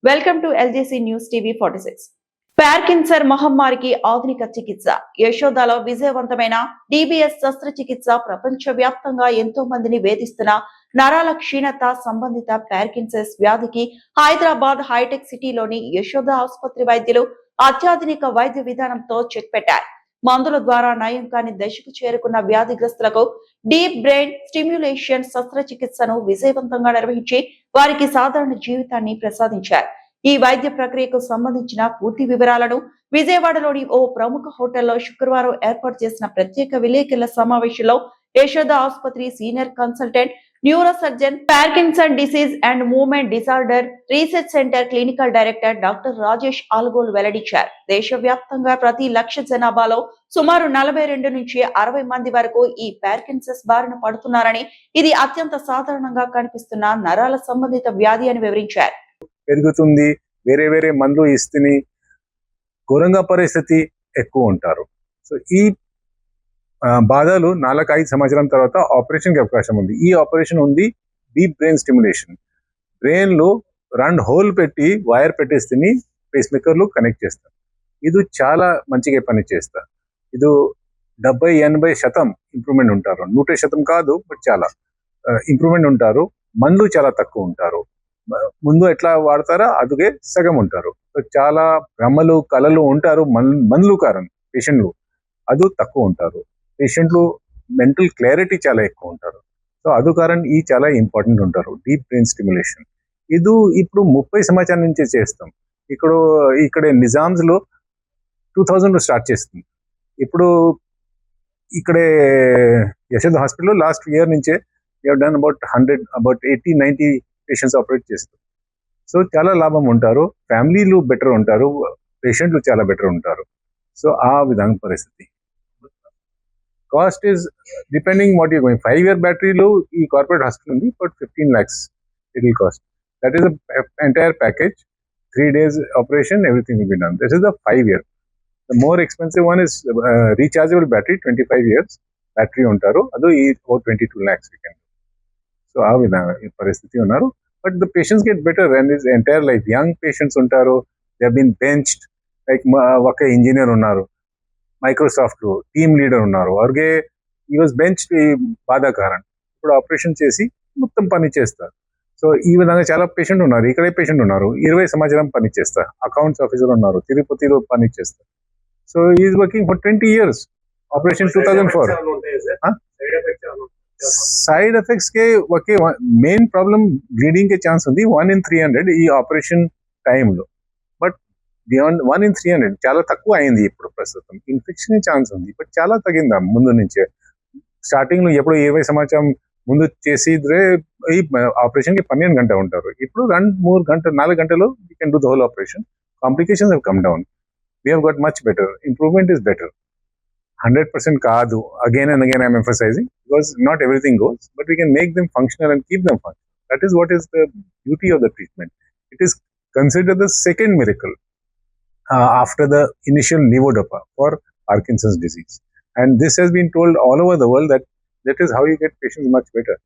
Welcome to LGC news TV 46. Parkinson మహమ్మారికి ఆధునిక చికిత్స. యశోదలో విజయవంతమైన డిబిఎస్ శస్త్రచికిత్స ప్రపంచవ్యాప్తంగా ఎంతో మందిని వేధిస్తున్న నరాల క్షీణత సంబంధిత పార్కిన్సన్స్ వ్యాధికి హైదరాబాద్ హైటెక్ సిటీలోని యశోద ఆసుపత్రి వైద్యులు అత్యాధునిక వైద్య విధానంతో చెక్ పెట్టారు. మందుల ద్వారా నయం కాని దశకు చేరుకున్న వ్యాధిగ్రస్తులకు డీప్ బ్రెయిన్ స్టిమ్యులేషన్ శస్త్రచికిత్సను విజయవంతంగా నిర్వహించి వారికి సాధారణ జీవితాన్ని ప్రసాదించారు. ఈ వైద్య ప్రక్రియకు సంబంధించిన పూర్తి వివరాలను విజయవాడలోని ఓ ప్రముఖ హోటల్లో శుక్రవారం ఏర్పాటు చేసిన ప్రత్యేక విలేకరుల సమావేశంలో యశోద ఆసుపత్రి senior consultant neurosurgeon, Parkinson disease and movement disorder research centre clinical director doctor Rajesh ALGOL వెల్లడించారు. దేశవ్యాప్తంగా ప్రతి లక్ష జనాభాలో సుమారు 42 నుంచి 60 మంది వరకు ఈ పార్కిన్సన్స్ బారిన పడుతున్నారని, ఇది అత్యంత సాధారణంగా కనిపిస్తున్న నరాల సంబంధిత వ్యాధి అని వివరించారు. పెరుగుతుంది, వేరే వేరే మందులు ఇస్తే ఘోరంగా పరిస్థితి ఎక్కువ ఉంటారు. సో ఈ బాధలు 4-5 సంవత్సరం తర్వాత ఆపరేషన్కి అవకాశం ఉంది. ఈ ఆపరేషన్ ఉంది డీప్ బ్రెయిన్ స్టిమ్యులేషన్. బ్రెయిన్ లో 2 హోల్ పెట్టి వైర్ పెట్టేస్తే పేస్ మేకర్లు కనెక్ట్ చేస్తారు. ఇది చాలా మంచిగా పని చేస్తారు. ఇది 70-80% ఇంప్రూవ్మెంట్ ఉంటారు. 100% కాదు, బట్ చాలా ఇంప్రూవ్మెంట్ ఉంటారు. మందులు చాలా తక్కువ ఉంటారు. ముందు ఎట్లా వాడతారో అదుగే సగం ఉంటారు. చాలా భ్రమలు కళలు ఉంటారు మందులు కారణం పేషెంట్లు అది తక్కువ ఉంటారు. పేషెంట్లు మెంటల్ క్లారిటీ చాలా ఎక్కువ ఉంటారు. సో అది కారణం ఈ చాలా ఇంపార్టెంట్ ఉంటారు డీప్ బ్రెయిన్ స్టిమ్యులేషన్. ఇది ఇప్పుడు 30 సంవత్సరాల నుంచి చేస్తాం. ఇక్కడ నిజామ్స్ లో 2000 స్టార్ట్ చేస్తుంది. ఇప్పుడు ఇక్కడే యశోద హాస్పిటల్లో లాస్ట్ ఇయర్ నుంచే డన్ అబౌట్ 80-90 పేషెంట్స్ ఆపరేట్ చేస్తారు. సో చాలా లాభం ఉంటారు, ఫ్యామిలీలు బెటర్ ఉంటారు, పేషెంట్లు చాలా బెటర్ ఉంటారు. సో ఆ విధంగా పరిస్థితి. Cost is depending what you going. 5-year బ్యాటరీలో ఈ కార్పొరేట్ హాస్పిటల్ ఉంది, but 15 lakhs it will cost. That is the entire package. 3 days operation, everything will be done. This is the 5-year. The more expensive one is rechargeable battery, 25 years battery ఉంటారు. అది about 22 lakhs we can do. So ఆ విధంగా ఈ పరిస్థితి ఉన్నారు. But the patients get better and his entire life. Young patients ఉంటారు, they have been benched. Like ఒక engineer ఉన్నారు మైక్రోసాఫ్ట్ లో, టీమ్ లీడర్ ఉన్నారు, అలాగే ఈ వాజ్ బెంచ్డ్ బాధాకారణం. ఇప్పుడు ఆపరేషన్ చేసి మొత్తం పని చేస్తారు. సో ఈ విధంగా చాలా పేషెంట్ ఉన్నారు. ఇక్కడే పేషెంట్ ఉన్నారు 20 సంవత్సరం పని చేస్తారు. అకౌంట్స్ ఆఫీసర్ ఉన్నారు, తిరుపతిలో పని చేస్తారు. So is working for 20 years. Operation 2004. Side effects K okay main problem bleeding K chance ఉంది 1 in 300 ఈ ఆపరేషన్ టైంలో. బట్ బియాండ్ 1 in 300 చాలా తక్కువ అయింది. ఇప్పుడు ప్రస్తుతం ఇన్ఫెక్షన్ ఛాన్స్ ఉంది, బట్ చాలా తగ్గిందా ముందు నుంచే. స్టార్టింగ్ లో ఎప్పుడు 20 సంవత్సరం ముందు చేసి ఈ ఆపరేషన్ కి 12 గంటలు ఉంటారు. ఇప్పుడు 2-3 గంటలు 4 గంటలు you can do the whole operation. Complications have come down. We have got much better. Improvement is better. 100% కాదు. Again and again I'm emphasising, because not everything goes, but we can make them functional and keep them functional. That is what is the beauty of the treatment. It is considered the second miracle after the initial levodopa for Parkinson's disease. And this has been told all over the world that is how you get patients much better.